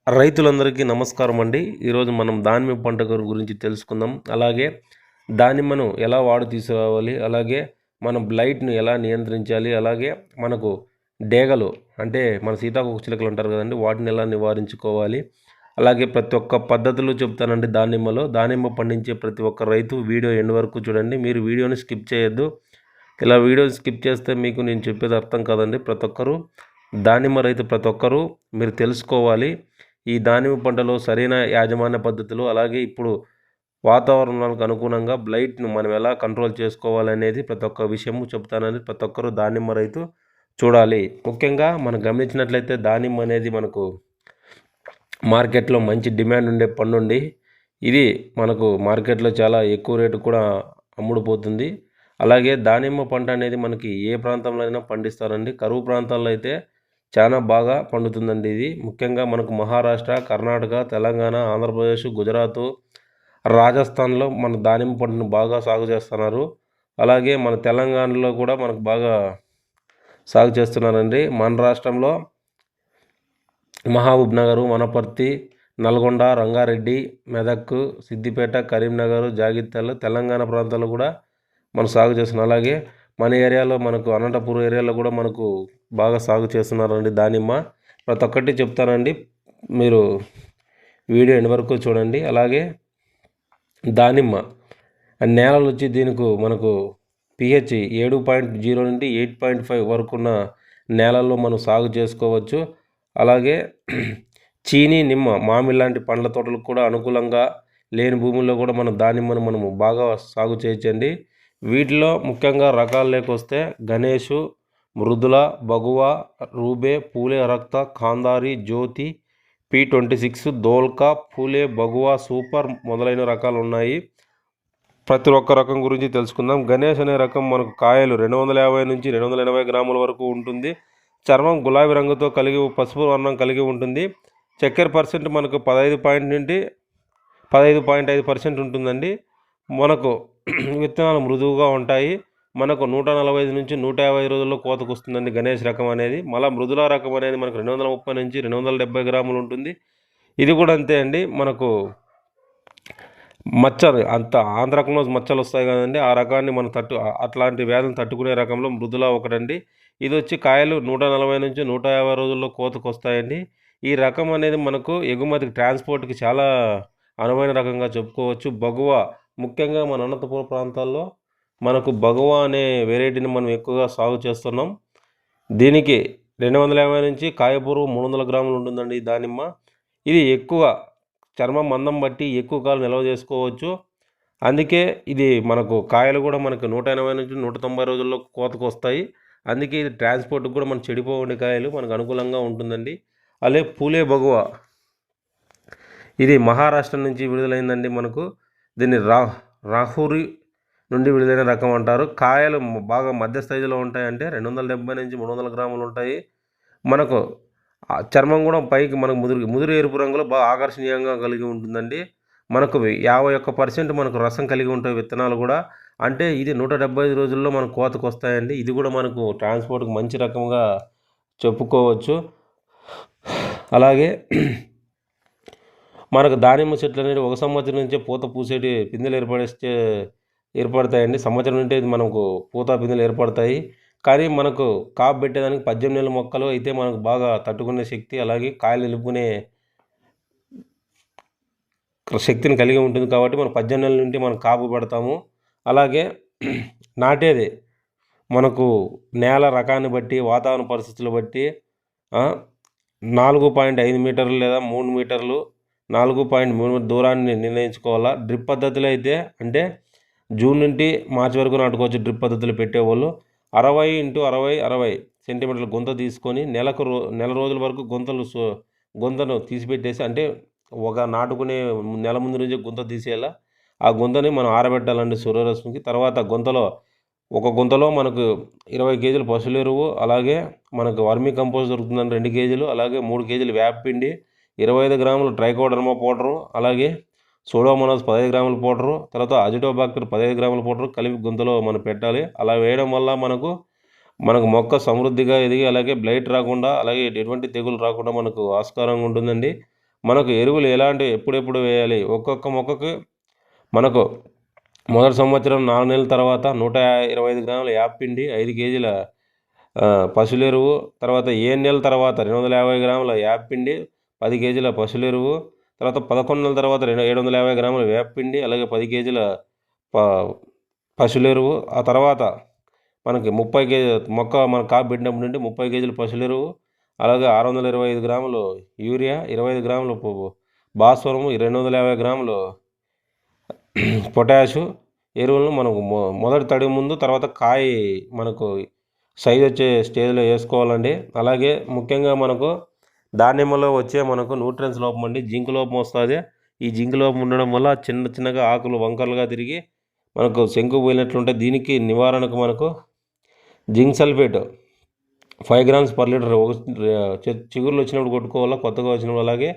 రైతులందరికీ నమస్కారం అండి. ఈరోజు మనం దానిమ్మ పంట గురించి తెలుసుకుందాం. అలాగే దానిమ్మను ఎలా తీసుకురావాలి, అలాగే మనం బ్లైట్‌ని ఎలా నియంత్రించాలి, అలాగే మనకు డేగలు అంటే మన సీతాకోక చిలుకలు అంటారు కదండీ! వాటిని ఎలా నివారించుకోవాలి. అలాగే ప్రతి ఒక్క పద్ధతులు చెప్తానండి దానిమ్మలో. దానిమ్మ పండించే ప్రతి ఒక్క రైతు వీడియో ఎండ్ వరకు చూడండి. మీరు వీడియోని స్కిప్ చేయొద్దు. ఇలా వీడియో స్కిప్ చేస్తే మీకు నేను చెప్పేది అర్థం కాదండి. ప్రతి ఒక్కరు దానిమ్మ రైతు ప్రతి ఒక్కరు మీరు తెలుసుకోవాలి. ఈ దానిమ్మ పంటలో సరైన యాజమాన్య పద్ధతులు, అలాగే ఇప్పుడు వాతావరణానికి అనుగుణంగా బ్లైట్‌ను మనం ఎలా కంట్రోల్ చేసుకోవాలనేది ప్రతి ఒక్క విషయము చెప్తానని ప్రతి ఒక్కరు దానిమ్మ రైతు చూడాలి. ముఖ్యంగా మనం గమనించినట్లయితే దానిమ్మ అనేది మనకు మార్కెట్‌లో మంచి డిమాండ్ ఉండే పండుండి. ఇది మనకు మార్కెట్‌లో చాలా ఎక్కువ రేటు కూడా అమ్ముడుపోతుంది. అలాగే దానిమ్మ పంట అనేది మనకి ఏ ప్రాంతంలో అయినా పండిస్తారండి. కరువు ప్రాంతాల్లో అయితే చాలా బాగా పండుతుందండి ఇది. ముఖ్యంగా మనకు మహారాష్ట్ర, కర్ణాటక, తెలంగాణ, ఆంధ్రప్రదేశ్, గుజరాత్, రాజస్థాన్‌లో మన దానిమ్మ పంటను బాగా సాగు చేస్తున్నారు. అలాగే మన తెలంగాణలో కూడా మనకు బాగా సాగు చేస్తున్నారండి. మన రాష్ట్రంలో మహబూబ్‌నగర్, వనపర్తి, నల్గొండ, రంగారెడ్డి, మెదక్, సిద్దిపేట, కరీంనగర్, జగిత్యాల తెలంగాణ ప్రాంతాల్లో కూడా మనం సాగు చేస్తున్నాం. అలాగే మన ఏరియాలో మనకు అనంతపూర్ ఏరియాలో కూడా మనకు బాగా సాగు చేస్తున్నారండి దానిమ్మ. ప్రతి ఒక్కటి చెప్తానండి. మీరు వీడియో ఎండ్ వరకు చూడండి. అలాగే దానిమ్మ నేలలు వచ్చి దీనికి మనకు pH 7.0 నుండి 8.5 వరకు ఉన్న నేలల్లో మనం సాగు చేసుకోవచ్చు. అలాగే చీనీ, నిమ్మ, మామిడి లాంటి పండ్ల తోటలకు కూడా అనుకూలంగా లేని భూముల్లో కూడా మన దానిమ్మను మనము బాగా సాగు చేయొచ్చండి. వీటిలో ముఖ్యంగా రకాల్లోకి వస్తే గణేషు, మృదుల, బగువ, రూబే, పూలే రక్త, ఖాందారి, జ్యోతి, P26, దోల్కా, పూలే, బగువ, సూపర్ మొదలైన రకాలు ఉన్నాయి. ప్రతి ఒక్క రకం గురించి తెలుసుకుందాం. గణేష్ అనే రకం మనకు కాయలు 250 నుంచి 280 గ్రాముల వరకు ఉంటుంది. చర్మం గులాబీ రంగుతో పసుపు వర్ణం కలిగి ఉంటుంది. చక్కెర పర్సెంట్ మనకు 15.5% ఉంటుందండి. మనకు విత్తనాలు మృదువుగా ఉంటాయి. మనకు 145 నుంచి 150 రోజుల్లో కోతకు వస్తుందండి గణేష్ రకం అనేది. మళ్ళీ మృదుల రకం అనేది మనకు 230 నుంచి 270 గ్రాములు ఉంటుంది. ఇది కూడా అంతే అండి. మనకు మచ్చలు అంత ఆంధ్ర రకంలో మచ్చలు వస్తాయి కదండి, ఆ రకాన్ని మనం అట్లాంటి వ్యాధులను తట్టుకునే రకంలో మృదుల ఒకటండి. ఇది వచ్చి కాయలు 140 నుంచి 150 రోజుల్లో కోతకు వస్తాయండి. ఈ రకం అనేది మనకు ఎగుమతికి ట్రాన్స్పోర్ట్కి చాలా అనువైన రకంగా చెప్పుకోవచ్చు. బగువ ముఖ్యంగా మన అనంతపురం ప్రాంతాల్లో మనకు బగువ అనే వెరైటీని మనం ఎక్కువగా సాగు చేస్తున్నాం. దీనికి 250 నుంచి కాయపూరు 300 గ్రాములు ఉంటుందండి ఈ దానిమ్మ. ఇది ఎక్కువ చర్మం మందం బట్టి ఎక్కువ కాలం నిల్వ చేసుకోవచ్చు. అందుకే ఇది మనకు కాయలు కూడా మనకు 180 నుంచి 190 రోజుల్లో కోతకు వస్తాయి. అందుకే ఇది ట్రాన్స్పోర్ట్కి కూడా మన చెడిపోని కాయలు మనకు అనుకూలంగా ఉంటుందండి. అలాగే పూలే బగువ ఇది మహారాష్ట్ర నుంచి విడుదలైందండి. మనకు దీన్ని రాహురి నుండి విడుదలైన రకం అంటారు. కాయలు బాగా మధ్య స్థాయిలో ఉంటాయంటే 270 నుంచి 300 గ్రాములు ఉంటాయి. మనకు చర్మం కూడా పైకి మనకు ముదురు ఎరుపు రంగులో బాగా ఆకర్షణీయంగా కలిగి ఉంటుందండి. మనకు 51% మనకు రసం కలిగి ఉంటాయి విత్తనాలు కూడా. అంటే ఇది 175 రోజుల్లో మనకు కోతకు వస్తాయండి. ఇది కూడా మనకు ట్రాన్స్పోర్ట్కి మంచి రకంగా చెప్పుకోవచ్చు. అలాగే మనకు దానిమ్మ చెట్లు అనేవి 1 సంవత్సరం నుంచే పూత పూసేటి పిందెలు ఏర్పడతాయండి. సంవత్సరం నుండి మనకు పూత పిందెలు ఏర్పడతాయి. కానీ మనకు కాపు పెట్టేదానికి 18 నెలల మొక్కలు అయితే మనకు బాగా తట్టుకునే శక్తి, అలాగే కాయలు నిలుపుకునే శక్తిని కలిగి ఉంటుంది. కాబట్టి మనం 18 నెలల నుండి మనం కాపు పెడతాము. అలాగే నాటేది మనకు నేల రకాన్ని బట్టి, వాతావరణ పరిస్థితులు బట్టి 4.5 మీటర్లు లేదా 3 మీటర్లు 4.3 దూరాన్ని నిర్ణయించుకోవాలా. డ్రిప్ పద్ధతిలో అయితే అంటే జూన్ నుండి మార్చి వరకు నాటుకోవచ్చు. డ్రిప్ పద్ధతిలో పెట్టేవాళ్ళు 60x60 సెంటీమీటర్ల గుంత తీసుకొని నెల రోజుల వరకు గుంతను తీసిపెట్టేసి, అంటే ఒక నాటుకునే నెల ముందు నుంచి గుంత తీసేయాల. ఆ గుంతని మనం ఆరబెట్టాలండి సూర్యరశ్మికి. తర్వాత ఒక గుంతలో మనకు 20 కేజీలు పశువుల ఎరువు, అలాగే మనకు వర్మీ కంపోస్ట్ దొరుకుతుందండి 2 కేజీలు, అలాగే 3 కేజీలు వేపపిండి, 25 గ్రాములు ట్రైకోడర్మా పౌడరు, అలాగే సూడోమోనాస్ 15 గ్రాముల పౌడరు, తర్వాత అజిటోబాక్టర్ 15 గ్రాముల పౌడరు కలిపి గుంతలో మనం పెట్టాలి. అలా వేయడం వల్ల మనకు మొక్క సమృద్ధిగా ఎదిగి, అలాగే బ్లైట్ రాకుండా, అలాగే ఎటువంటి తెగులు రాకుండా మనకు ఆస్కారంగా ఉంటుందండి. మనకు ఎరువులు ఎలాంటి ఎప్పుడెప్పుడు వేయాలి, ఒక్కొక్క మొక్కకు మనకు మొదటి సంవత్సరం 4 నెలల తర్వాత 125 గ్రాముల యాపిండి, 5 కేజీల పశువులెరువు, తర్వాత 7 నెలల తర్వాత 250 గ్రాముల యాపిండి, 10 కేజీల పశువులెరువు, తర్వాత 11 నెలల తర్వాత 750 గ్రాముల వేపపిండి, అలాగే 10 కేజీల పశువులెరువు. ఆ తర్వాత మనకి 30 కేజీ మన కాపు పెట్టినప్పటి నుండి 30 కేజీల పశువులెరువు, అలాగే 625 గ్రాములు యూరియా, 25 గ్రాములు భాస్వరము, 250 గ్రాములు పొటాషు ఎరువులను మనకు మొదటి తడి ముందు, తర్వాత కాయ మనకు సైజ్ వచ్చే స్టేజ్లో వేసుకోవాలండి. అలాగే ముఖ్యంగా మనకు దానిమ్మలో వచ్చే మనకు న్యూట్రియన్స్ లోపం అండి, జింక్ లోపం వస్తుంది. ఈ జింక్ లోపం ఉండడం వల్ల చిన్నగా ఆకులు వంకరలుగా తిరిగి మనకు శంకు పోయినట్లుంటే దీనికి నివారణకు మనకు zinc sulphate 5 grams per litre చిగురులు వచ్చినప్పుడు కొట్టుకోవాలా, కొత్తగా వచ్చినప్పుడు. అలాగే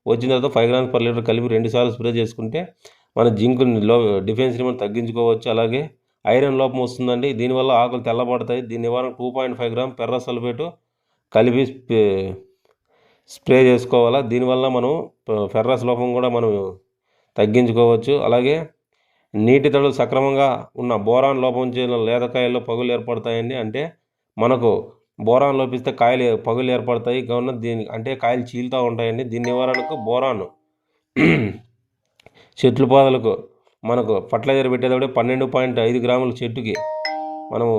వచ్చిన తర్వాత 5 గ్రామ్స్ పర్ లీటర్ కలిపి 2 సార్లు స్ప్రే చేసుకుంటే మన జింక్ డిఫెన్స్ రిమోట్ తగ్గించుకోవచ్చు. అలాగే ఐరన్ లోపం వస్తుందండి, దీనివల్ల ఆకులు తెల్లబడతాయి. దీని నివారణ 2.5 గ్రామ్ ఫెర్రస్ సల్ఫేటు కలిపి స్ప్రే చేసుకోవాలా. దీనివల్ల మనం ఫెర్రస్ లోపం కూడా మనం తగ్గించుకోవచ్చు. అలాగే నీటి తడులు సక్రమంగా ఉన్న బోరాన్ లోపం లేతకాయల్లో పగులు ఏర్పడతాయండి. అంటే మనకు బోరాన్ లోపిస్తే పగులు ఏర్పడతాయి కావున అంటే కాయలు చీలుతూ ఉంటాయండి. దీని నివారణకు బోరాన్ చెట్లు పాదలకు మనకు ఫర్టిలైజర్ పెట్టేటప్పుడు 12.5 గ్రాముల చెట్టుకి మనము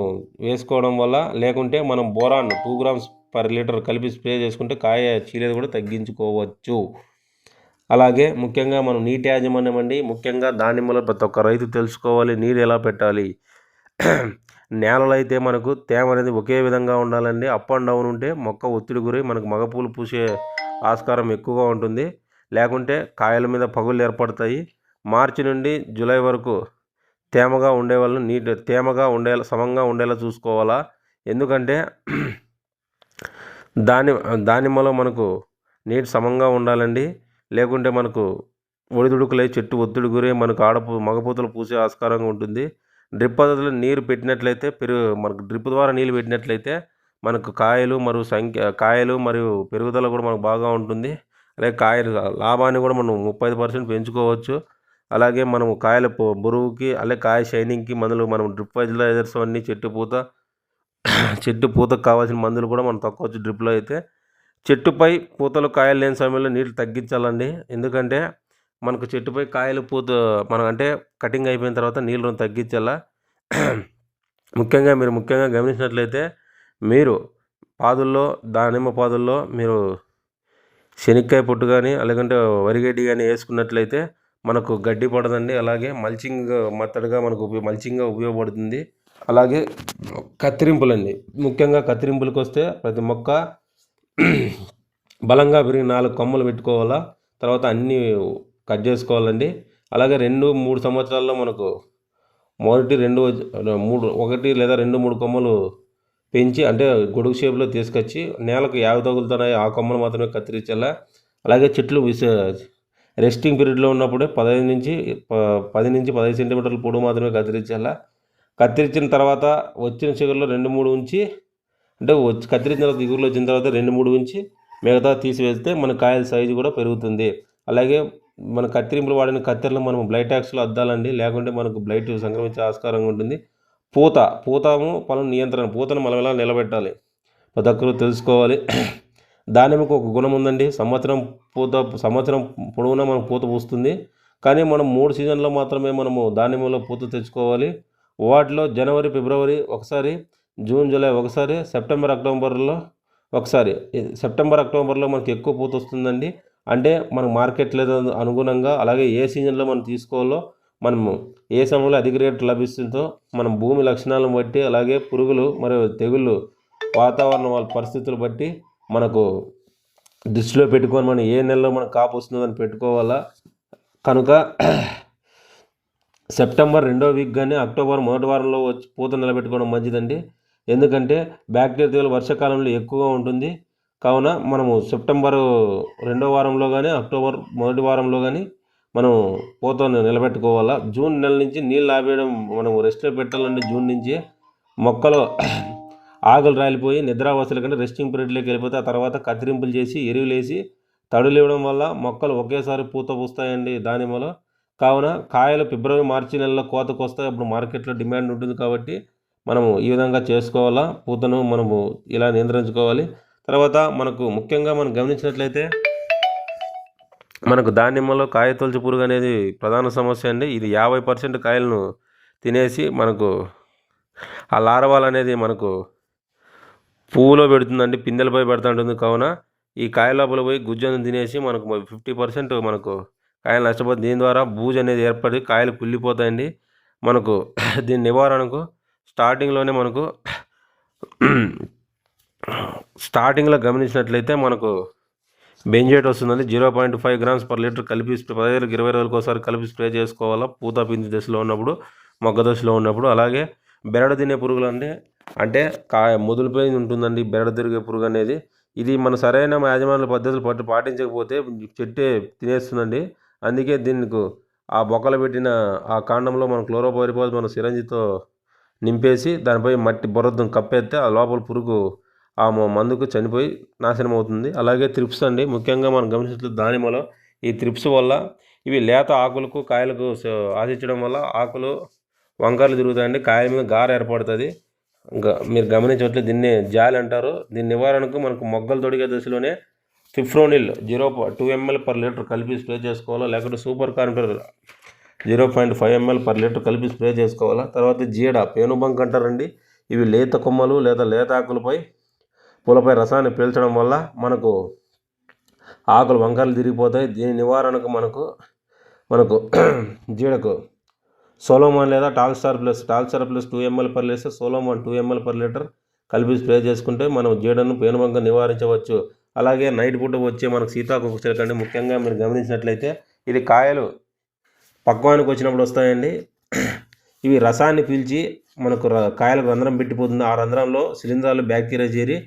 వేసుకోవడం వల్ల, లేకుంటే మనం బోరాన్ 2 గ్రామ్స్ పర్ లీటర్ కలిపి స్ప్రే చేసుకుంటే కాయ చీలేది కూడా తగ్గించుకోవచ్చు. అలాగే ముఖ్యంగా మనం నీటి యాజమాన్యం అండి, ముఖ్యంగా దానిమ్మలో ప్రతి ఒక్క రైతు తెలుసుకోవాలి నీరు ఎలా పెట్టాలి. నేలలో అయితే మనకు తేమ అనేది ఒకే విధంగా ఉండాలండి. అప్ అండ్ డౌన్ ఉంటే మొక్క ఒత్తిడి గురై మనకు మగపూలు పూసే ఆస్కారం ఎక్కువగా ఉంటుంది, లేకుంటే కాయల మీద పగుళ్ళు ఏర్పడతాయి. మార్చి నుండి జూలై వరకు తేమగా ఉండేవాళ్ళు తేమగా సమంగా ఉండేలా చూసుకోవాలా. ఎందుకంటే దానిమ్మలో మనకు నీటి సమంగా ఉండాలండి, లేకుంటే మనకు ఒడిదుడుకులై చెట్టు ఒత్తిడి గురై మనకు మగపూతలు పూసే ఆస్కారంగా ఉంటుంది. డ్రిప్ పద్ధతిలో నీరు పెట్టినట్లయితే మనకు డ్రిప్ ద్వారా నీళ్ళు పెట్టినట్లయితే మనకు కాయలు మరియు పెరుగుదల కూడా మనకు బాగా ఉంటుంది. అలాగే కాయలు లాభాన్ని కూడా మనం 35% పెంచుకోవచ్చు. అలాగే మనము కాయల బరువుకి, అలాగే కాయ షైనింగ్కి మందులు మనం డ్రిప్ ఫర్టిలైజర్స్ అన్నీ చెట్టు పూతకు కావాల్సిన మందులు కూడా మనం తక్కువ డ్రిప్లో అయితే. చెట్టుపై పూతలు కాయలు లేని సమయంలో నీళ్ళు తగ్గించాలండి. ఎందుకంటే మనకు చెట్టుపై కాయలు మనం అంటే కటింగ్ అయిపోయిన తర్వాత నీళ్ళను తగ్గించాలా. ముఖ్యంగా గమనించినట్లయితే మీరు దానిమ్మ పాదుల్లో మీరు శనక్కాయ పొట్టు కానీ లేకుంటే వరిగడ్డి కానీ వేసుకున్నట్లయితే మనకు గడ్డి పడదండి. అలాగే మల్చింగ్ మెథడ్గా మనకు మల్చింగ్గా ఉపయోగపడుతుంది. అలాగే కత్తిరింపులండి, ముఖ్యంగా కత్తిరింపులకు వస్తే ప్రతి మొక్క బలంగా పెరిగి 4 కొమ్మలు పెట్టుకోవాలా, తర్వాత అన్నీ కట్ చేసుకోవాలండి. అలాగే 2-3 సంవత్సరాల్లో మనకు మొదటి 1 లేదా 2-3 కొమ్మలు పెంచి అంటే గొడుగు షేప్లో తీసుకొచ్చి నేలకు 50 తగులుతున్నాయి ఆ కొమ్మలు మాత్రమే కత్తిరించాలా. అలాగే చెట్లు రెస్టింగ్ పీరియడ్లో ఉన్నప్పుడే 10 నుంచి 15 సెంటీమీటర్ల పొడవు మాత్రమే కత్తిరించాలా. కత్తిరించిన తర్వాత వచ్చిన చిగురులో 2-3 ఉంచి, అంటే కత్తిరించిన తర్వాత ఇగురులు వచ్చిన తర్వాత 2-3 ఉంచి మిగతా తీసివేస్తే మన కాయల సైజు కూడా పెరుగుతుంది. అలాగే మన కత్తిరింపులు వాడిన కత్తెరలు మనం బ్లైటాక్స్లో అద్దాలండి, లేకుంటే మనకు బ్లైట్ సంక్రమించే ఆస్కారంగా ఉంటుంది. పూతము పొలం నియంత్రణ, పూతను మనం ఎలా నిలబెట్టాలి ప్రతి ఒక్కరూ తెలుసుకోవాలి. దానిమ్మకు ఒక గుణం ఉందండి, సంవత్సరం పొడవునా మనకు పూత పూస్తుంది. కానీ మనం 3 సీజన్లో మాత్రమే మనము దానిమ్మలో పూత తెచ్చుకోవాలి. వాటిలో జనవరి, ఫిబ్రవరి ఒకసారి, జూన్, జూలై ఒకసారి, సెప్టెంబర్, అక్టోబర్లో ఒకసారి. సెప్టెంబర్, అక్టోబర్లో మనకి ఎక్కువ పూత వస్తుందండి. అంటే మన మార్కెట్ లేదా అనుగుణంగా, అలాగే ఏ సీజన్లో మనం తీసుకోవాలో, మనము ఏ సమయంలో అధిక రేటు లభిస్తుందో మనం భూమి లక్షణాలను బట్టి, అలాగే పురుగులు మరియు తెగుళ్ళు వాతావరణ పరిస్థితులు బట్టి మనకు దృష్టిలో పెట్టుకొని మనం ఏ నెలలో మనకు కాపు వస్తుందని పెట్టుకోవాలా. కనుక సెప్టెంబర్ 2వ వీక్ కానీ అక్టోబర్ మొదటి వారంలో వచ్చి పూత నిలబెట్టుకోవడం మంచిదండి. ఎందుకంటే బ్యాక్టీరియా తెగులు వర్షాకాలంలో ఎక్కువగా ఉంటుంది. కావున మనము సెప్టెంబర్ 2వ వారంలో కానీ అక్టోబర్ మొదటి వారంలో కానీ మనం పూతను నిలబెట్టుకోవాలా. జూన్ నెల నుంచి నీళ్ళు ఆపేయడం మనం రెస్ట్లో పెట్టాలండి. జూన్ నుంచి మొక్కలు ఆకులు రాలిపోయి నిద్రావస్థల కంటే రెస్టింగ్ పీరియడ్లోకి వెళ్ళిపోతే ఆ తర్వాత కత్తిరింపులు చేసి ఎరువులు వేసి తడులు ఇవ్వడం వల్ల మొక్కలు ఒకేసారి పూత పూస్తాయండి దానిమ్మలో. కావున కాయలు ఫిబ్రవరి, మార్చి నెలలో కోతకు వస్తాయి. అప్పుడు మార్కెట్లో డిమాండ్ ఉంటుంది కాబట్టి మనము ఈ విధంగా చేసుకోవాలా. పూతను మనము ఇలా నియంత్రించుకోవాలి. తర్వాత మనకు ముఖ్యంగా మనం గమనించినట్లయితే మనకు దానిమ్మలో కాయ తొలుచు పురుగు అనేది ప్రధాన సమస్య అండి. ఇది 50% కాయలను తినేసి మనకు ఆ లార్వాలు అనేది మనకు పువ్వులో పెడుతుందండి, పిందెలపై పెడుతుంటుంది. కావున ఈ కాయ లోపల పోయి గుజ్జను తినేసి మనకు 50% మనకు కాయలు నష్టపోతుంది. దీని ద్వారా బూజు అనేది ఏర్పడి కాయలు కుళ్ళిపోతాయండి. మనకు దీని నివారణకు స్టార్టింగ్లోనే మనకు స్టార్టింగ్లో గమనించినట్లయితే మనకు బెంజేట్ వస్తుందండి. 0.5 grams per liter కలిపి 15 20 రోజులకు ఒకసారి కలిపి స్ప్రే చేసుకోవాలా. పూత పిండి దశలో ఉన్నప్పుడు, మొగ్గ దశలో ఉన్నప్పుడు. అలాగే బెరడు తినే పురుగులు అంటే కాయ ముదులిపోయి ఉంటుందండి బెరడు తిరిగే పురుగు అనేది. ఇది మన సరైన యాజమాన్య పద్ధతులు పాటించకపోతే చెట్టే తినేస్తుందండి. అందుకే దీనికి ఆ బొక్కలు పెట్టిన ఆ కాండంలో మనం క్లోరోపైరిఫాస్ మన సిరంజితో నింపేసి దానిపై మట్టి బురదను కప్పేస్తే ఆ లోపల పురుగు ఆ మందుకు చనిపోయి నాశనం అవుతుంది. అలాగే త్రిప్స్ అండి, ముఖ్యంగా మనం గమనించినట్లయితే దానిమ్మలో ఈ త్రిప్స్ వల్ల ఇవి లేత ఆకులకు కాయలకు ఆశించడం వల్ల ఆకులు వంకర్లు తిరుగుతాయండి, కాయల మీద గార ఏర్పడుతుంది. మీరు గమనించట్లేదు, దీన్ని జాలి అంటారు. దీని నివారణకు మనకు మొగ్గలు తొడిగే దశలోనే ఫిప్రోనిల్ 0.2 ml per liter కలిపి స్ప్రే చేసుకోవాలా. లేకపోతే super carbon 0.5 ml per liter కలిపి స్ప్రే చేసుకోవాలా. తర్వాత జీడ, పేనుబంక అంటారండి. ఇవి లేత కొమ్మలు లేదా లేత ఆకులపై పూలపై రసాన్ని పీల్చడం వల్ల మనకు ఆకులు వంకరలు తిరిగిపోతాయి. దీని నివారణకు మనకు జీడకు సోలోమాన్ లేదా Talstar plus 2 ml per liter, Solomon 2 ml per liter కలిపి స్ప్రే చేసుకుంటే మనం జీడను, పేనుబంక నివారించవచ్చు. అలాగే నైట్ పూట వచ్చే మనకు సీతాకోక చిలుకండి, ముఖ్యంగా మీరు గమనించినట్లయితే ఇది కాయలు పక్వానికి వచ్చినప్పుడు వస్తాయండి. ఇవి రసాన్ని పీల్చి మనకు కాయలకు రంధ్రం పెట్టిపోతుంది. ఆ రంధ్రంలో శిలీంధ్రాలు, బ్యాక్టీరియా చేరి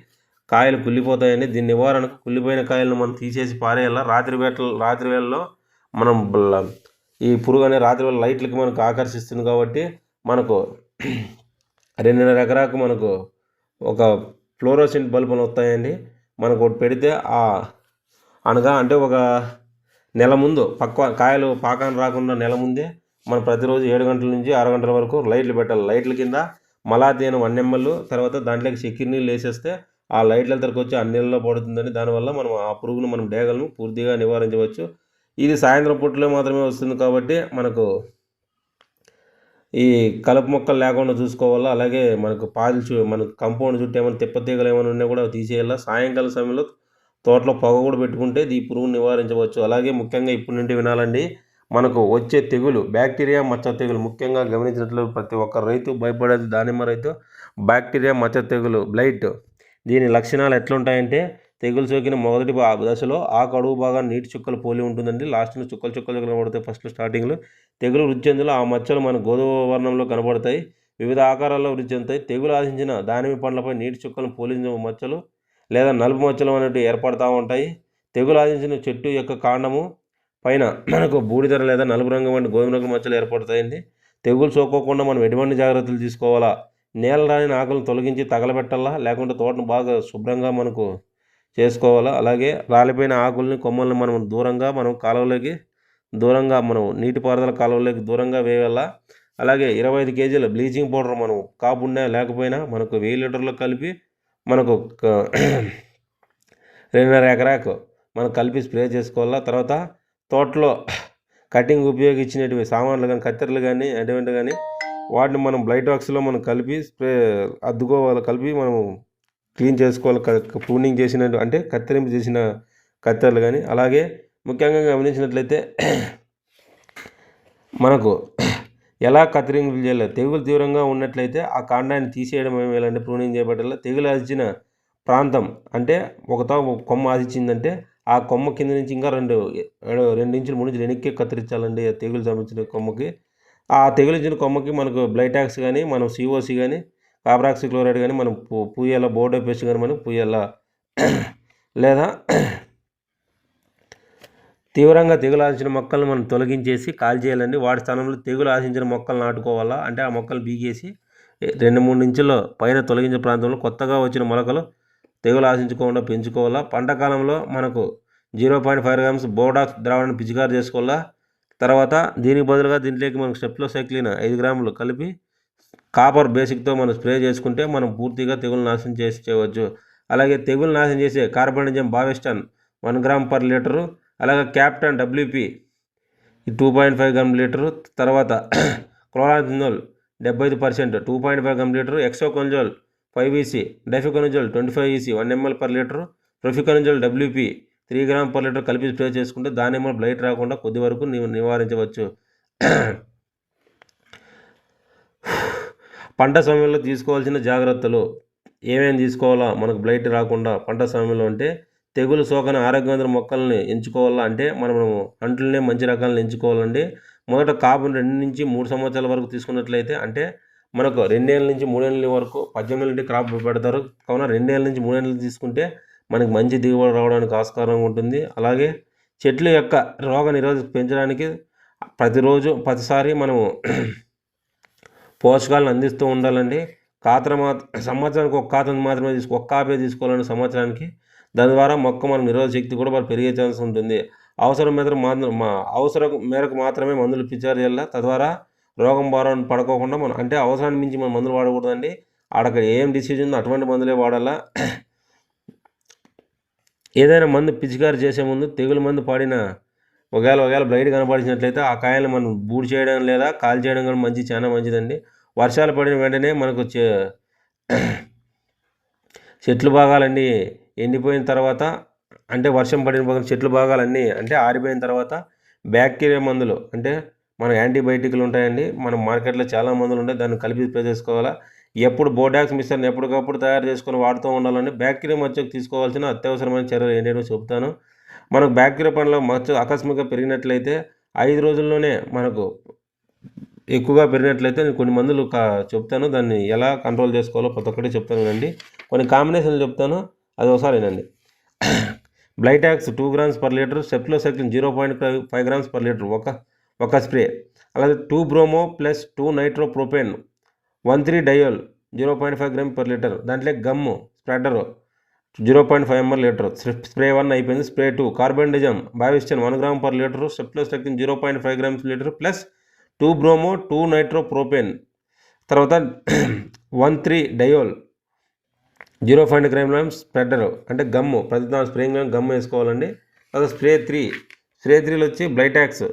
కాయలు కుళ్ళిపోతాయండి. దీని నివారణకు కుళ్ళిపోయిన కాయలను మనం తీసేసి పారేయాల. రాత్రి వేళల్లో మనం ఈ పురుగు అనే రాత్రి వేళ లైట్లకి మనకు ఆకర్షిస్తుంది కాబట్టి మనకు 2.5 ఎకరాకు మనకు ఒక ఫ్లోరోసెంట్ బల్బులు వస్తాయండి. మనకు ఒకటి పెడితే అంటే ఒక నెల ముందు కాయలు పాకాన్ని రాకుండా నెల ముందే మనం ప్రతిరోజు 7 గంటల నుంచి 6 గంటల వరకు లైట్లు పెట్టాలి. లైట్ల కింద మలాతీయను 1 ml, తర్వాత దాంట్లోకి చక్కెర నీళ్ళు వేసేస్తే ఆ లైట్ల దగ్గరకు వచ్చి ఆ నీళ్ళలో పడుతుందని. దానివల్ల మనం ఆ పురుగును మనం డేగలను పూర్తిగా నివారించవచ్చు. ఇది సాయంత్రం పూటలో మాత్రమే వస్తుంది కాబట్టి మనకు ఈ కలుపు మొక్కలు లేకుండా చూసుకోవాలా. అలాగే మనకు మనకు కంపౌండ్ చుట్టూ ఏమైనా తిప్పతీగలు ఏమైనా ఉన్నా కూడా తీసేయాలా. సాయంకాల సమయంలో తోటలో పొగ కూడా పెట్టుకుంటే ఈ పురుగును నివారించవచ్చు. అలాగే ముఖ్యంగా ఇప్పుడు నుండి వినాలండి, మనకు వచ్చే తెగులు బ్యాక్టీరియా, మచ్చ తెగులు. ముఖ్యంగా గమనించినట్లు ప్రతి ఒక్క రైతు భయపడేది దానిమ్మ రైతు బ్యాక్టీరియా, మచ్చ తెగులు, బ్లైట్. దీని లక్షణాలు ఎట్లుంటాయంటే తెగులు సోకిన మొదటి దశలో ఆకు అడుగు బాగా నీటి చుక్కలు పోలి ఉంటుందండి. లాస్ట్లో చుక్కలు కనబడతాయి. ఫస్ట్ స్టార్టింగ్లో తెగులు వృద్ధి చెందులో ఆ మచ్చలు మన గోధుమ వర్ణంలో కనబడతాయి. వివిధ ఆకారాల్లో వృద్ధి చెందుతాయి. తెగులు ఆశించిన దానిమ్మ పండ్లపై నీటి చుక్కలను పోలిన మచ్చలు లేదా నలుపు మచ్చలు అనేవి ఏర్పడుతూ ఉంటాయి. తెగులు ఆశించిన చెట్టు యొక్క కాండము పైన మనకు బూడిద లేదా నలుపు రంగు వంటి గోధుమ రంగు మచ్చలు ఏర్పడతాయండి. తెగులు సోకోకుండా మనం ఎటువంటి జాగ్రత్తలు తీసుకోవాలా? నేల రాని ఆకులను తొలగించి తగలబెట్టాలా, లేకుంటే తోటను బాగా శుభ్రంగా మనకు చేసుకోవాలా. అలాగే రాలిపోయిన ఆకుల్ని, కొమ్మల్ని మనం కాలువలోకి దూరంగా మనం నీటిపారుదల కాలువలోకి దూరంగా వేయాలా. అలాగే 25 kg బ్లీచింగ్ పౌడర్ మనం కాపు ఉన్నా లేకపోయినా మనకు 1000 లీటర్లు కలిపి మనకు 2.5 ఎకరాకు మనం కలిపి స్ప్రే చేసుకోవాలా. తర్వాత తోటలో కటింగ్ ఉపయోగించినవి సామాన్లు కానీ, కత్తెరలు కానీ, అటువంటి కానీ వాటిని మనం బ్లైట్ వాక్స్లో మనం కలిపి కలిపి మనం క్లీన్ చేసుకోవాలి. ప్రూనింగ్ చేసిన అంటే కత్తిరింపు చేసిన కత్తెరలు కానీ. అలాగే ముఖ్యంగా గమనించినట్లయితే మనకు ఎలా కత్తిరింపులు చేయాలి? తెగులు తీవ్రంగా ఉన్నట్లయితే ఆ కాండాన్ని తీసేయడం ఏమేలంటే ప్రూనింగ్ చేపట్టాలి. తెగులు ఆశించిన ప్రాంతం అంటే ఒక కొమ్మ ఆశించిందంటే ఆ కొమ్మ కింద నుంచి ఇంకా 2 ఇంచులు 3 ఇంచులు వెనక్కి కత్తిరించాలండి తెగులు సంబంధించిన కొమ్మకి. ఆ తెగులించిన కొమ్మకి మనకు బ్లైటాక్స్ కానీ, మనం సిఓసి కానీ, కాపరాక్సి క్లోరైడ్ కానీ మనం పూయాల, బోర్డో పేస్ట్ కానీ మనం పూయాల. లేదా తీవ్రంగా తెగులు ఆశించిన మొక్కలను మనం తొలగించేసి కాల్చేయాలండి. వాటి స్థానంలో తెగులు ఆశించిన మొక్కలు నాటుకోవాలా. అంటే ఆ మొక్కలు బీగేసి 2-3 ఇంచుల పైన తొలగించే ప్రాంతంలో కొత్తగా వచ్చిన మొలకలు తెగులు ఆశించకుండా పెంచుకోవాలా. పంట కాలంలో మనకు 0.5 గ్రామ్స్ బోడాక్స్ ద్రావణాన్ని పిచికారి చేసుకోవాలా. తర్వాత దీనికి బదులుగా దీంట్లోకి మనకు స్టెప్లోసైక్లిన్ 5 గ్రాములు కలిపి కాపర్ బేసిక్తో మనం స్ప్రే చేసుకుంటే మనం పూర్తిగా తెగులు నాశనం చేయవచ్చు. అలాగే తెగులు నాశనం చేసే carbendazim Bavistin 1 gram per litre, అలాగే క్యాప్టన్ WP 2.5 గ్రామ్ లీటరు, తర్వాత క్లోరాజినోల్ 75% 2.5 gram litre, hexaconazole 5 EC, difenoconazole 25 EC 1 ml per litre, propiconazole WP 3 gram per litre కలిపి స్ప్రే చేసుకుంటే దానిమ్మ బ్లైట్ రాకుండా కొద్ది వరకు నివారించవచ్చు. పంట సమయంలో తీసుకోవాల్సిన జాగ్రత్తలు ఏమేమి తీసుకోవాలా మనకు బ్లైట్ రాకుండా పంట సమయంలో అంటే తెగులు సోకని ఆరోగ్యవంతమైన మొక్కల్ని ఎంచుకోవాలా. అంటే మనము అంట్లనే మంచి రకాలను ఎంచుకోవాలండి. మొదట కాపుని 2 నుంచి 3 సంవత్సరాల వరకు తీసుకున్నట్లయితే అంటే మనకు 2 ఏళ్ళ నుంచి 3 ఏళ్ళ వరకు 18 నుండి క్రాప్ పెడతారు. కావున 2 ఏళ్ళ నుంచి 3 ఏళ్ళు తీసుకుంటే మనకు మంచి దిగుబడి రావడానికి ఆస్కారం ఉంటుంది. అలాగే చెట్ల యొక్క రోగ నిరోధక పెంచడానికి ప్రతిసారి మనము పోషకాలను అందిస్తూ ఉండాలండి. సంవత్సరానికి ఒక కాతను మాత్రమే ఒక కాపే తీసుకోవాలండి సంవత్సరానికి. దాని ద్వారా మొక్క మన నిరోధక శక్తి కూడా పెరిగే ఛాన్స్ ఉంటుంది. అవసరం మేరకు మాత్రమే మందులు పిచికారీ చేయాలి. తద్వారా రోగం బారిన పడుకోకుండా మనం అంటే అవసరాన్ని మించి మనం మందులు వాడకూడదండి. అక్కడ ఏం డిసీజ్ ఉందో అటువంటి మందులే వాడాలా. ఏదైనా మందు పిచికారీ చేసే ముందు తెగులు మందు పాడిన ఒకవేళ బ్లైట్ కనపడినట్లయితే ఆ కాయలను మనం బూడి చేయడం లేదా కాల్ చేయడం కూడా చాలా మంచిదండి. వర్షాలు పడిన వెంటనే మనకు చెట్లు భాగాలన్నీ ఎండిపోయిన తర్వాత అంటే వర్షం పడిన చెట్లు భాగాలన్నీ అంటే ఆరిపోయిన తర్వాత బ్యాక్టీరియా మందులు అంటే మన యాంటీబయాటిక్లు ఉంటాయండి. మన మార్కెట్లో చాలా మందులు ఉంటాయి, దాన్ని కలిపి స్ప్రే చేసుకోవాలా. ఎప్పుడు బోడాక్స్ మిశ్రమాన్ని ఎప్పటికప్పుడు తయారు చేసుకొని వాడుతూ ఉండాలండి. బ్యాక్టీరియా మచ్చకు తీసుకోవాల్సిన అత్యవసరమైన చర్యలు ఏంటో చెప్తాను. మనకు బ్యాక్టీరియా పండ్ల మచ్చ ఆకస్మికంగా పెరిగినట్లయితే 5 రోజుల్లోనే మనకు ఎక్కువగా పెరిగినట్లయితే నేను కొన్ని మందులు చెప్తాను, దాన్ని ఎలా కంట్రోల్ చేసుకోవాలో ప్రతి ఒక్కటి చెప్తాను అండి. కొన్ని కాంబినేషన్లు చెప్తాను, అది ఒకసారి వినండి. Blitox 2 grams per litre, streptocycline 0.5 grams per litre ఒక స్ప్రే. అలాగే 2 bromo plus 2 nitropropane 1,3 diol 0.5 gram per litre. దాంట్లో gum spreader 0.5 ml litre. Spray 1 అయిపోయింది. Spray 2 carbendazim Bavistin 1 gram per litre, streptocycline 0.5 grams litre plus 2 bromo 2 nitropropane. తర్వాత 1,3 diol 0.5 grams spreader అంటే గమ్ము. ప్రతి spraying గమ్ము వేసుకోవాలండి. తర్వాత spray 3లో వచ్చి బ్లైటాక్స్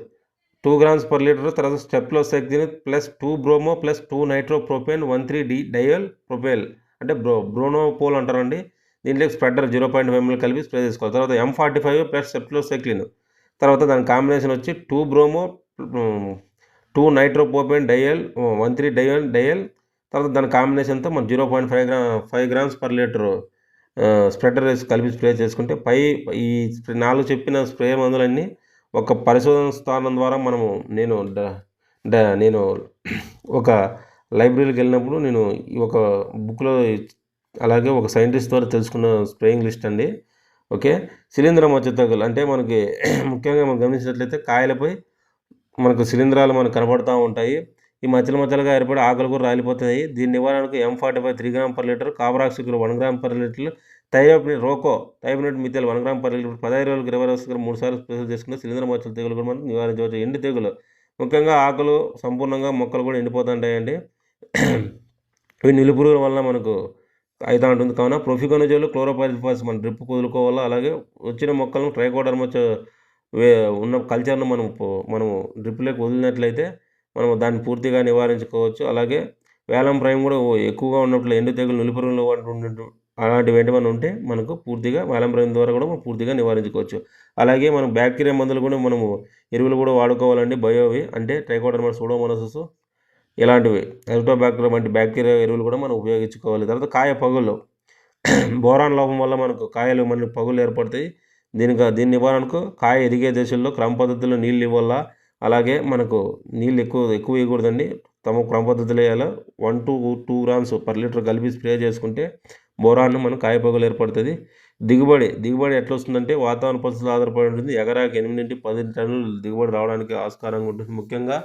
2 గ్రామ్స్ పర్ లీటర్. తర్వాత స్టెప్లోసైక్లిన్ plus 2 bromo plus 2 nitropropane 1,3 diol ప్రొపేల్ అంటే బ్రోనోపోల్ అంటారండి. దీంట్లో స్ప్రెడర్ 0.5 ml కలిపి స్ప్రే చేసుకోవాలి. తర్వాత M45 ప్లస్ సెప్లోసైక్లిన్. తర్వాత దాని కాంబినేషన్ వచ్చి 2 బ్రోమో 2 నైట్రోప్రోపేన్ డయోల్ 1,3 డయోల్. తర్వాత దాని కాంబినేషన్తో మనం 0.5 గ్రామ్స్ పర్ లీటర్ స్ప్రెడర్ వేసి కలిపి స్ప్రే చేసుకుంటే ఈ 4 చెప్పిన స్ప్రే మందులన్నీ ఒక పరిశోధన స్థానం ద్వారా నేను ఒక లైబ్రరీకి వెళ్ళినప్పుడు నేను ఒక బుక్లో అలాగే ఒక సైంటిస్ట్ ద్వారా తెలుసుకున్న స్ప్రేయింగ్ లిస్ట్ అండి. ఓకే. శిలీంధ్ర మచ్చ తెగులు అంటే మనకి ముఖ్యంగా మనం గమనించినట్లయితే కాయలపై మనకు శిలీంధ్రాలు మనకు కనబడుతూ ఉంటాయి. ఈ మచ్చలుగా ఏర్పడి ఆకులు కూడా రాలిపోతాయి. దీని నివారణకు M45 3 గ్రామ్ పర్ లీటర్, కార్బాక్సిక్లోర్ 1 గ్రామ్ పర్ లీటర్, థైరోపినిడ్ మిథైల్ 1 గ్రామ్ పర్ లీటర్ 15 రోజులకు 20 రోజులకు 3 సార్లు స్ప్రే చేసుకుంటే శిలీంధ్ర మచ్చల తెగులు కూడా మనం నివారించవచ్చు. ఎండు తెగులు ముఖ్యంగా ఆకులు సంపూర్ణంగా మొక్కలు కూడా ఎండిపోతుంటాయండి. ఇవి నిలుపురుగుల వల్ల మనకు అయితే ఉంటుంది. కావున ప్రొఫికొనజోల్ క్లోరోపైరిఫాస్ మన డ్రిప్ కుదులుకోవాలా. అలాగే వచ్చిన మొక్కలను ట్రైకోడర్మా ఉన్న కల్చర్ను మనము డ్రిప్లోకి వదిలినట్లయితే మనం దాన్ని పూర్తిగా నివారించుకోవచ్చు. అలాగే వేలం ప్రైమ్ కూడా ఎక్కువగా ఉన్నట్లు ఎండు తెగులు నిలుపురుగులు అలాంటివి ఏమైనా ఉంటే మనకు పూర్తిగా వేలం ప్రైమ్ ద్వారా కూడా మనం పూర్తిగా నివారించుకోవచ్చు. అలాగే మనం బ్యాక్టీరియా మందులు కూడా మనము ఎరువులు కూడా వాడుకోవాలండి. బయోవి అంటే ట్రైకోడర్మా సూడోమోనాస్ ఇలాంటివి అజిటోబాక్టీరియా వంటి బ్యాక్టీరియా ఎరువులు కూడా మనం ఉపయోగించుకోవాలి. తర్వాత కాయ పగుళ్ళు బోరాన్ లోపం వల్ల మనకు కాయలు పగుళ్ళు ఏర్పడతాయి. దీని నివారణకు కాయ ఎదిగే దశల్లో క్రమ పద్ధతిలో నీళ్ళు ఇవ్వాలా. అలాగే మనకు నీళ్ళు ఎక్కువ ఇవ్వకూడదండి. క్రమ పద్ధతిలో వేయాలి. 1 to 2 గ్రామ్స్ పర్ లీటర్ కలిపి స్ప్రే చేసుకుంటే బోరాన్ మన కాయ పగులు ఏర్పడుతుంది. దిగుబడి ఎట్లా వస్తుందంటే వాతావరణ పరిస్థితులు ఆధారపడి ఉంటుంది. ఎకరాకి 8 నుండి 10 టన్నులు దిగుబడి రావడానికి ఆస్కారంగా ఉంటుంది. ముఖ్యంగా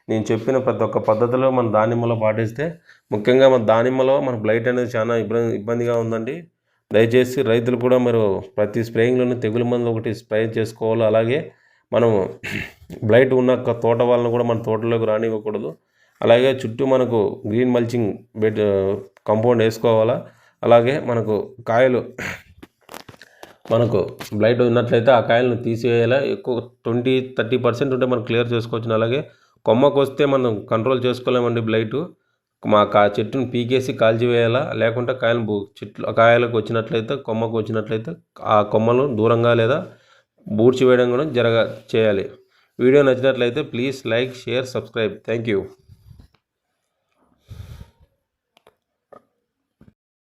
నేను చెప్పిన ప్రతి ఒక్క పద్ధతిలో మన దానిమ్మలో పాటిస్తే ముఖ్యంగా మన దానిమ్మలో మన బ్లైట్ అనేది చాలా ఇబ్బందిగా ఉందండి. దయచేసి రైతులు కూడా మీరు ప్రతి స్ప్రేయింగ్లోనూ తెగులు మందు ఒకటి స్ప్రే చేసుకోవాలి. అలాగే మనం బ్లైట్ ఉన్న తోట వాళ్ళను కూడా మన తోటలోకి రానివ్వకూడదు. అలాగే చుట్టూ మనకు గ్రీన్ మల్చింగ్ బెడ్ కాంపౌండ్ వేసుకోవాలా. అలాగే మనకు కాయలు మనకు బ్లైట్ ఉన్నట్లయితే ఆ కాయలను తీసివేయాలా. ఎక్కువ 20-30% ఉంటే మనం క్లియర్ చేసుకోవచ్చు. అలాగే కొమ్మకు వస్తే మనం కంట్రోల్ చేసుకోలేమండి బ్లైటు. మా చెట్టును పీకేసి కాల్చివేయాలా. లేకుంటే కాయలకు వచ్చినట్లయితే కొమ్మకు వచ్చినట్లయితే ఆ కొమ్మలు దూరంగా లేదా బూడ్చివేయడం కూడా చేయాలి. వీడియో నచ్చినట్లయితే please like, share, subscribe. Thank you.